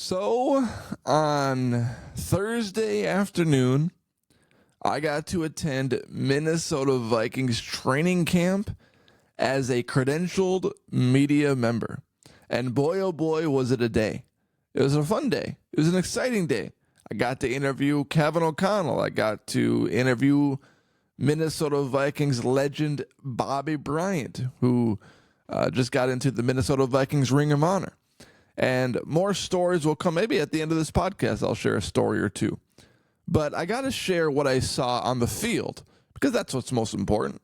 So on Thursday afternoon, I got to attend Minnesota Vikings training camp as a credentialed media member. And boy, oh boy, was it a day. It was a fun day. It was an exciting day. I got to interview Kevin O'Connell. I got to interview Minnesota Vikings legend Bobby Bryant, who just got into the Minnesota Vikings Ring of Honor. And more stories will come. Maybe at the end of this podcast, I'll share a story or two. But I got to share what I saw on the field, because that's what's most important.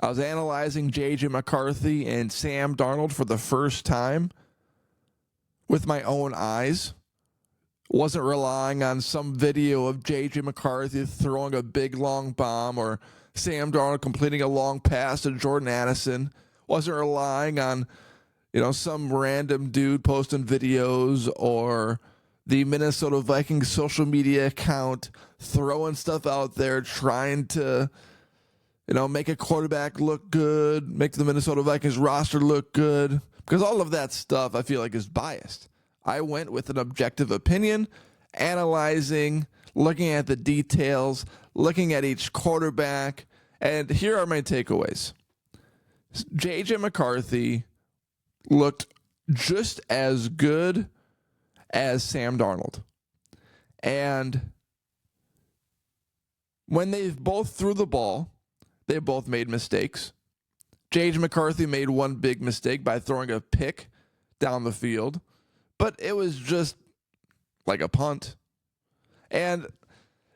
I was analyzing J.J. McCarthy and Sam Darnold for the first time with my own eyes. Wasn't relying on some video of J.J. McCarthy throwing a big, long bomb or Sam Darnold completing a long pass to Jordan Addison. Wasn't relying on some random dude posting videos or the Minnesota Vikings social media account throwing stuff out there, trying to, make a quarterback look good, make the Minnesota Vikings roster look good, because all of that stuff I feel like is biased. I went with an objective opinion, analyzing, looking at the details, looking at each quarterback, and here are my takeaways. J.J. McCarthy looked just as good as Sam Darnold. And when they both threw the ball, they both made mistakes. J.J. McCarthy made one big mistake by throwing a pick down the field, but it was just like a punt. And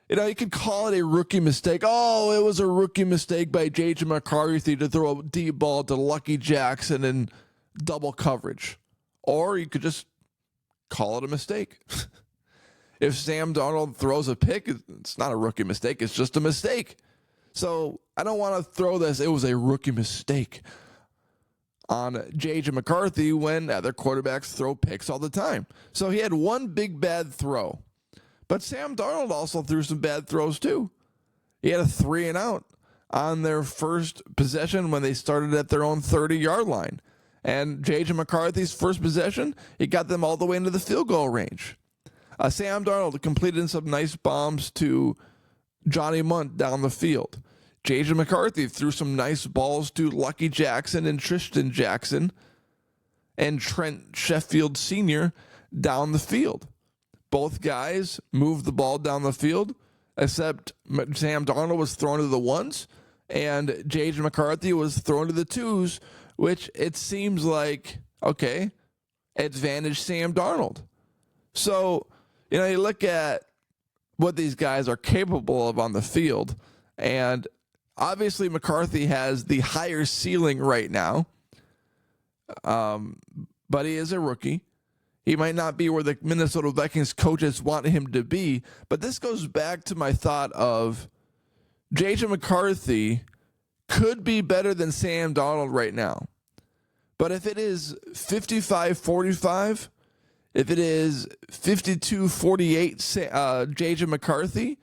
you could call it a rookie mistake. Oh, it was a rookie mistake by J.J. McCarthy to throw a deep ball to Lucky Jackson and double coverage. Or you could just call it a mistake. If Sam Darnold throws a pick, it's not a rookie mistake. It's just a mistake. So I don't want to throw this, it was a rookie mistake, on J.J. McCarthy when other quarterbacks throw picks all the time. So he had one big bad throw. But Sam Darnold also threw some bad throws too. He had a 3-and-out on their first possession when they started at their own 30-yard line. And J.J. McCarthy's first possession, he got them all the way into the field goal range. Sam Darnold completed some nice bombs to Johnny Munt down the field. J.J. McCarthy threw some nice balls to Lucky Jackson and Tristan Jackson and Trent Sheffield Sr. down the field. Both guys moved the ball down the field, except Sam Darnold was thrown to the ones, and J.J. McCarthy was thrown to the twos, which it seems like, okay, advantage Sam Darnold. So, you look at what these guys are capable of on the field, and obviously McCarthy has the higher ceiling right now, but he is a rookie. He might not be where the Minnesota Vikings coaches want him to be, but this goes back to my thought of J.J. McCarthy could be better than Sam Darnold right now. But if it is 55-45, if it is 52-48 J.J. McCarthy,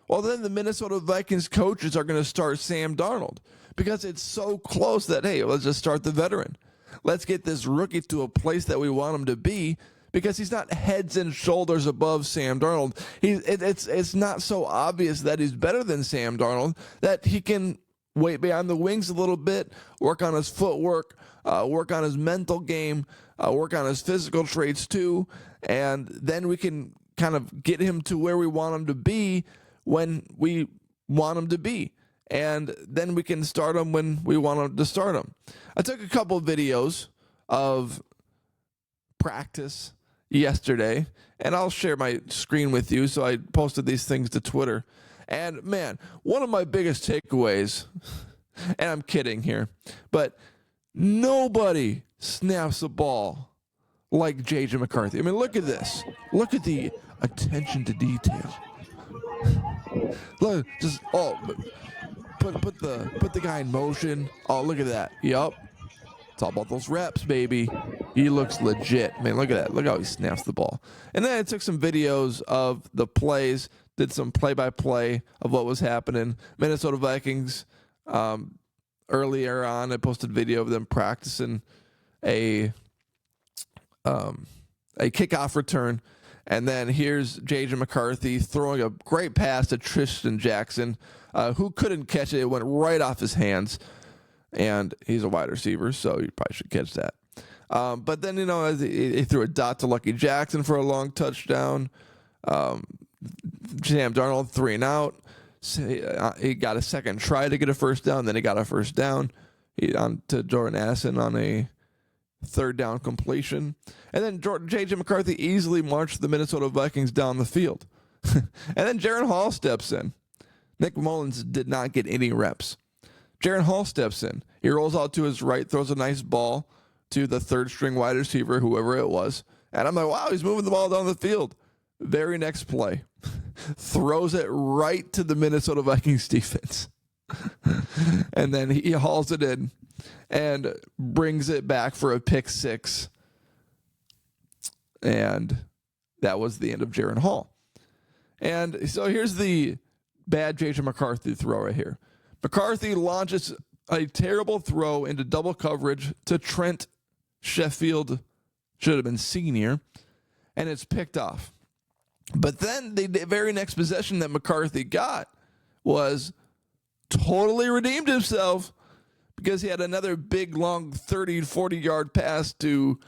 well, then the Minnesota Vikings coaches are going to start Sam Darnold because it's so close that, hey, let's just start the veteran. Let's get this rookie to a place that we want him to be, because he's not heads and shoulders above Sam Darnold. It's not so obvious that he's better than Sam Darnold that he can wait behind the wings a little bit, work on his footwork, work on his mental game, work on his physical traits too, and then we can kind of get him to where we want him to be when we want him to be. And then we can start him when we want him to start him. I took a couple of videos of practice yesterday, and I'll share my screen with you. So I posted these things to Twitter. And man, one of my biggest takeaways, and I'm kidding here, but nobody snaps a ball like J.J. McCarthy. I mean, look at this. Look at the attention to detail. Look, just put the guy in motion. Oh, look at that. Yup. It's all about those reps, baby. He looks legit. Man, look at that. Look how he snaps the ball. And then I took some videos of the plays, did some play-by-play of what was happening. Minnesota Vikings, earlier on, I posted video of them practicing a a kickoff return. And then here's J.J. McCarthy throwing a great pass to Tristan Jackson, who couldn't catch it. It went right off his hands. And he's a wide receiver, so you probably should catch that. But then, he threw a dot to Lucky Jackson for a long touchdown. Sam Darnold 3 and out. He got a second try to get a first down. Then he got a first down. On to Jordan Addison on a third down completion. And then J.J. McCarthy easily marched the Minnesota Vikings down the field. And then Jaren Hall steps in. Nick Mullins did not get any reps. Jaren Hall steps in. He rolls out to his right, throws a nice ball to the third-string wide receiver, whoever it was. And I'm like, wow, he's moving the ball down the field. Very next play, throws it right to the Minnesota Vikings defense. And then he hauls it in and brings it back for a pick six. And that was the end of Jaren Hall. And so here's the bad J.J. McCarthy throw right here. McCarthy launches a terrible throw into double coverage to Trent Sheffield, should have been senior, and it's picked off. But then the very next possession that McCarthy got was totally redeemed himself because he had another big, long 30, 40-yard pass to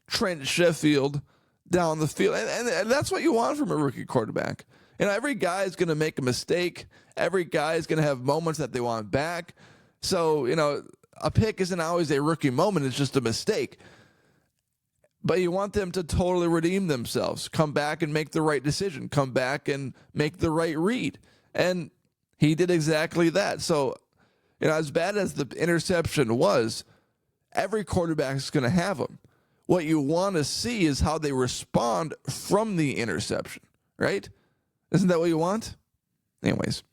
Trent Sheffield down the field. And that's what you want from a rookie quarterback. Every guy is going to make a mistake. Every guy is going to have moments that they want back. So, a pick isn't always a rookie moment. It's just a mistake. But you want them to totally redeem themselves, come back and make the right decision, come back and make the right read. And he did exactly that. So, as bad as the interception was, every quarterback is going to have them. What you want to see is how they respond from the interception, right? Isn't that what you want? Anyways.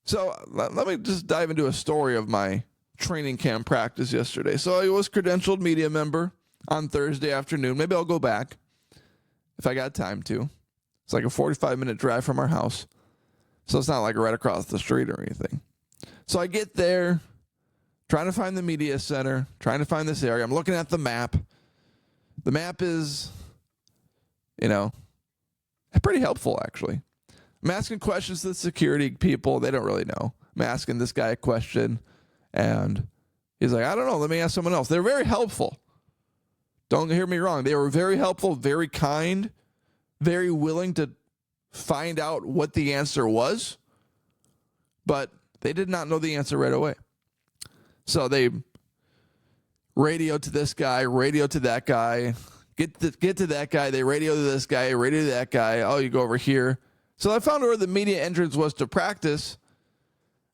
So let me just dive into a story of my training camp practice yesterday. So I was credentialed media member on Thursday afternoon. Maybe I'll go back if I got time to. It's like a 45-minute drive from our house. So it's not like right across the street or anything. So I get there, trying to find the media center, trying to find this area. I'm looking at the map. The map is, pretty helpful, actually. I'm asking questions to the security people. They don't really know. I'm asking this guy a question, and he's like, I don't know. Let me ask someone else. They're very helpful. Don't hear me wrong. They were very helpful, very kind, very willing to find out what the answer was, but they did not know the answer right away. So they radio to this guy, radio to that guy, get to that guy. They radio to this guy, radio to that guy. Oh, you go over here. So I found where the media entrance was to practice,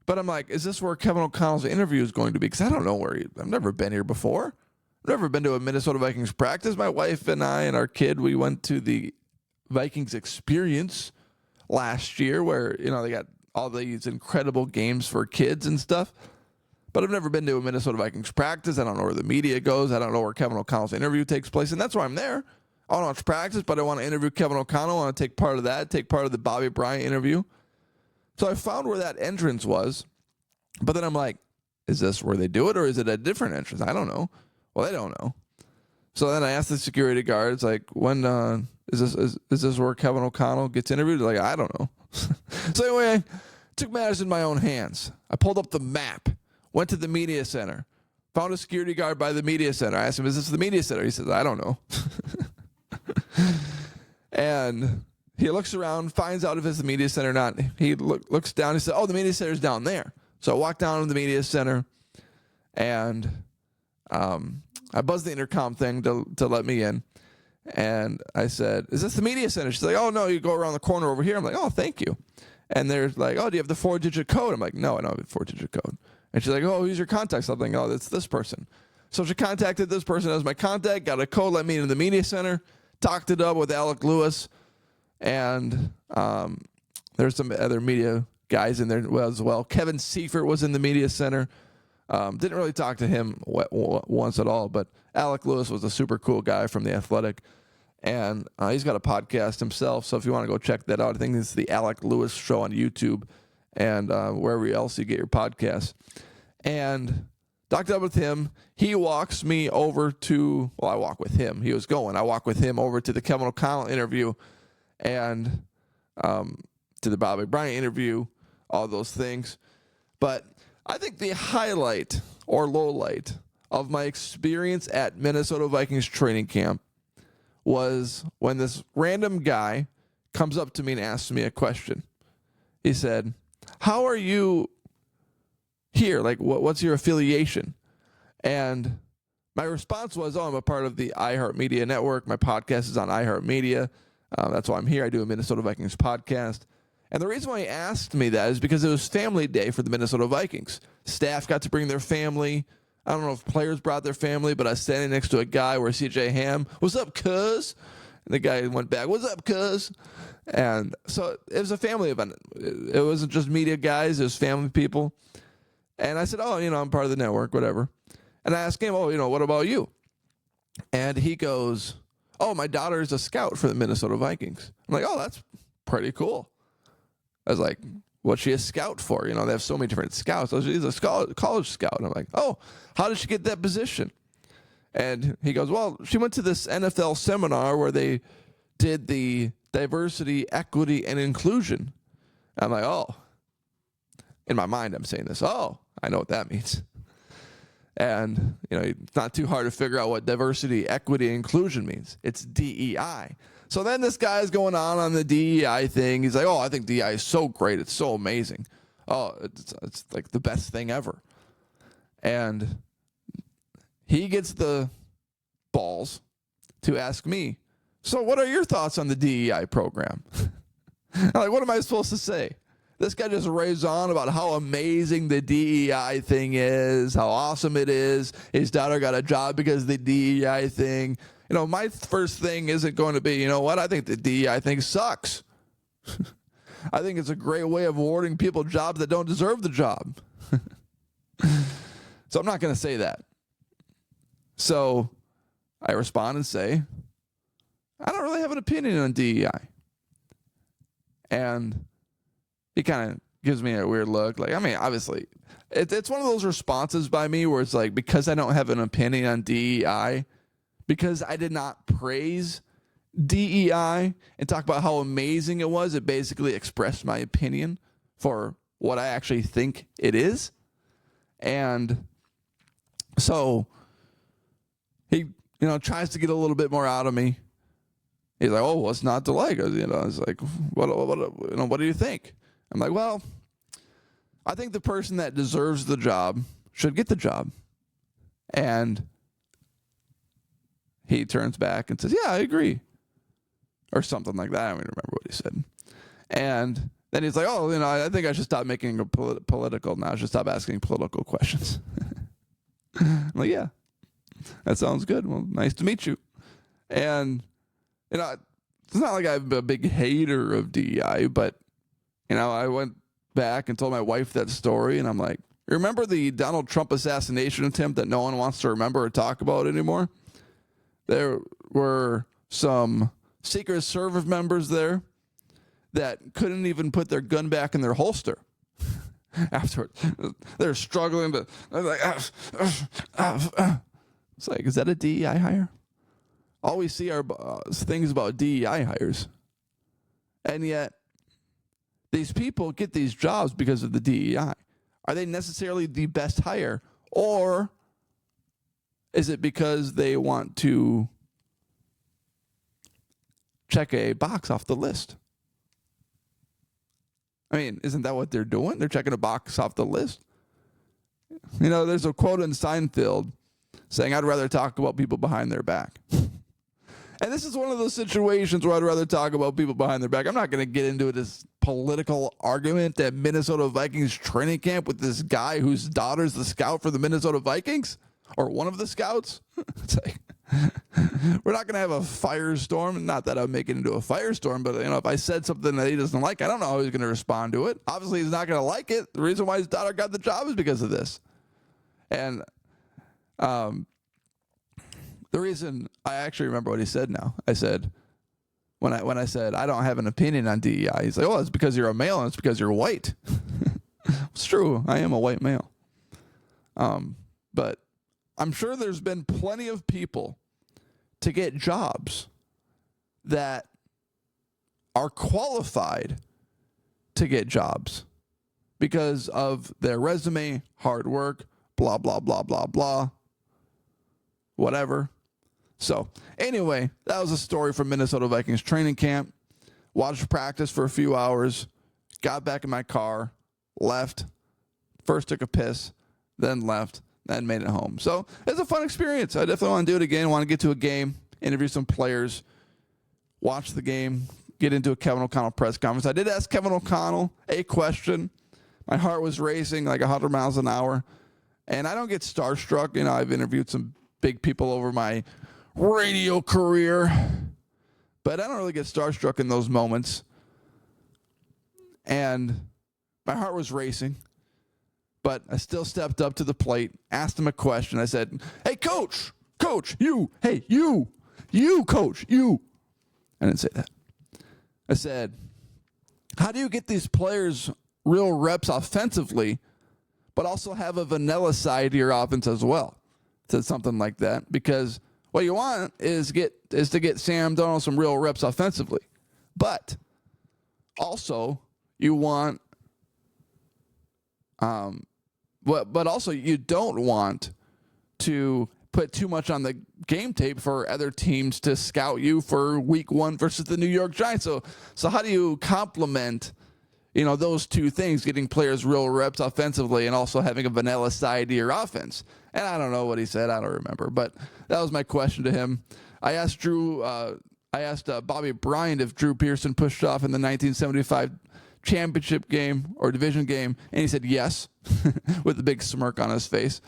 but I'm like, is this where Kevin O'Connell's interview is going to be? Because I don't know I've never been here before. I've never been to a Minnesota Vikings practice. My wife and I and our kid, we went to the Vikings experience last year where, they got all these incredible games for kids and stuff. But I've never been to a Minnesota Vikings practice. I don't know where the media goes. I don't know where Kevin O'Connell's interview takes place. And that's why I'm there. I want to watch practice, but I want to interview Kevin O'Connell. I want to take part of that, take part of the Bobby Bryant interview. So I found where that entrance was. But then I'm like, is this where they do it or is it a different entrance? I don't know. Well, they don't know. So then I asked the security guards, like, when is this where Kevin O'Connell gets interviewed? They're like, I don't know. So anyway, I took matters in my own hands. I pulled up the map, went to the media center, found a security guard by the media center. I asked him, is this the media center? He says, I don't know. And he looks around, finds out if it's the media center or not. He looks down. He said, oh, the media center's down there. So I walked down to the media center, and I buzzed the intercom thing to let me in. And I said, is this the media center? She's like, oh, no, you go around the corner over here. I'm like, oh, thank you. And they're like, oh, do you have the 4-digit code? I'm like, no, I don't have the 4-digit code. And she's like, oh, who's your contact? Something. Oh, it's this person. So she contacted this person as my contact, got a code, let me into the media center, talked it up with Alec Lewis, and there's some other media guys in there as well. Kevin Seifert was in the media center. Didn't really talk to him once at all, but Alec Lewis was a super cool guy from The Athletic, and he's got a podcast himself, so if you want to go check that out, I think it's the Alec Lewis Show on YouTube and wherever else you get your podcasts. And Talked up with him. He walks me over to, well, I walk with him. He was going. I walk with him over to the Kevin O'Connell interview and to the Bobby Bryant interview, all those things. But I think the highlight or low light of my experience at Minnesota Vikings training camp was when this random guy comes up to me and asks me a question. He said, "How are you here? Like, what's your affiliation?" And my response was, "Oh, I'm a part of the iHeartMedia network. My podcast is on iHeartMedia. That's why I'm here. I do a Minnesota Vikings podcast." And the reason why he asked me that is because it was family day for the Minnesota Vikings. Staff got to bring their family. I don't know if players brought their family, but I was standing next to a guy where CJ Ham, "What's up, cuz?" And the guy went back, "What's up, cuz?" And so it was a family event. It wasn't just media guys. It was family people. And I said, "Oh, I'm part of the network, whatever." And I asked him, "Oh, what about you?" And he goes, "Oh, my daughter is a scout for the Minnesota Vikings." I'm like, "Oh, that's pretty cool." I was like, "What's she a scout for?" They have so many different scouts. So she's a college scout. And I'm like, "Oh, how did she get that position?" And he goes, "Well, she went to this NFL seminar where they did the diversity, equity, and inclusion." I'm like, "Oh." In my mind, I'm saying this. "Oh, I know what that means." And, it's not too hard to figure out what diversity, equity, and inclusion means. It's DEI. So then this guy's going on the DEI thing. He's like, "Oh, I think DEI is so great. It's so amazing. Oh, it's like the best thing ever." And he gets the balls to ask me, "So what are your thoughts on the DEI program?" I'm like, what am I supposed to say? This guy just raves on about how amazing the DEI thing is, how awesome it is. His daughter got a job because of the DEI thing. My first thing isn't going to be, what? I think the DEI thing sucks. I think it's a great way of awarding people jobs that don't deserve the job. So I'm not going to say that. So I respond and say, "I don't really have an opinion on DEI." And he kind of gives me a weird look. Like, obviously, it's one of those responses by me where it's like, because I don't have an opinion on DEI, because I did not praise DEI and talk about how amazing it was, it basically expressed my opinion for what I actually think it is. And so he, tries to get a little bit more out of me. He's like, "Oh, what's not to like?" It's like, what do you think? I'm like, "Well, I think the person that deserves the job should get the job." And he turns back and says, "Yeah, I agree." Or something like that. I don't even remember what he said. And then he's like, "Oh, I think I should stop making it political now. I should stop asking political questions." I'm like, "Yeah, that sounds good. Well, nice to meet you." And, it's not like I'm a big hater of DEI, but, I went back and told my wife that story, and I'm like, "Remember the Donald Trump assassination attempt that no one wants to remember or talk about anymore? There were some Secret Service members there that couldn't even put their gun back in their holster afterwards. They're struggling, but they're like, It's like, is that a DEI hire? All we see are things about DEI hires. And yet, these people get these jobs because of the DEI. Are they necessarily the best hire? Or is it because they want to check a box off the list? Isn't that what they're doing? They're checking a box off the list. There's a quote in Seinfeld saying, "I'd rather talk about people behind their back." And this is one of those situations where I'd rather talk about people behind their back. I'm not going to get into this political argument at Minnesota Vikings training camp with this guy whose daughter's the scout for the Minnesota Vikings, or one of the scouts. It's like, we're not going to have a firestorm. Not that I'm making it into a firestorm, but if I said something that he doesn't like, I don't know how he's going to respond to it. Obviously, he's not going to like it. The reason why his daughter got the job is because of this. And the reason, I actually remember what he said now. I said, when I said, "I don't have an opinion on DEI," he's like, "Oh, it's because you're a male and it's because you're white." It's true. I am a white male. But I'm sure there's been plenty of people to get jobs that are qualified to get jobs because of their resume, hard work, blah, blah, blah, blah, blah, whatever. So anyway, that was a story from Minnesota Vikings training camp. Watched practice for a few hours, got back in my car, left, first took a piss, then left, then made it home. So it's a fun experience. I definitely want to do it again. I want to get to a game, interview some players, watch the game, get into a Kevin O'Connell press conference. I did ask Kevin O'Connell a question. My heart was racing like 100 miles an hour. And I don't get starstruck. You know, I've interviewed some big people over my radio career, but I don't really get starstruck in those moments. And my heart was racing, but I still stepped up to the plate, asked him a question. I said, "Hey, coach, you, hey, you, coach, you." I didn't say that. I said, "How do you get these players real reps offensively, but also have a vanilla side to your offense as well?" I said something like that, because what you want is to get Sam Darnold some real reps offensively, but also you want, but also you don't want to put too much on the game tape for other teams to scout you for week 1 versus the New York Giants. So how do you complement, those two things, getting players real reps offensively and also having a vanilla side to your offense? And I don't know what he said. I don't remember, but that was my question to him. I asked Bobby Bryant if Drew Pearson pushed off in the 1975 championship game or division game, and he said yes, with a big smirk on his face.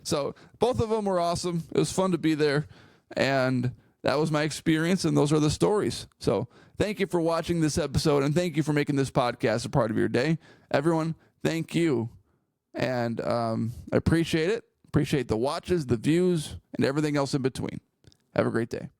So both of them were awesome. It was fun to be there, and that was my experience, and those are the stories. So thank you for watching this episode, and thank you for making this podcast a part of your day. Everyone, thank you, and I appreciate it. Appreciate the watches, the views, and everything else in between. Have a great day.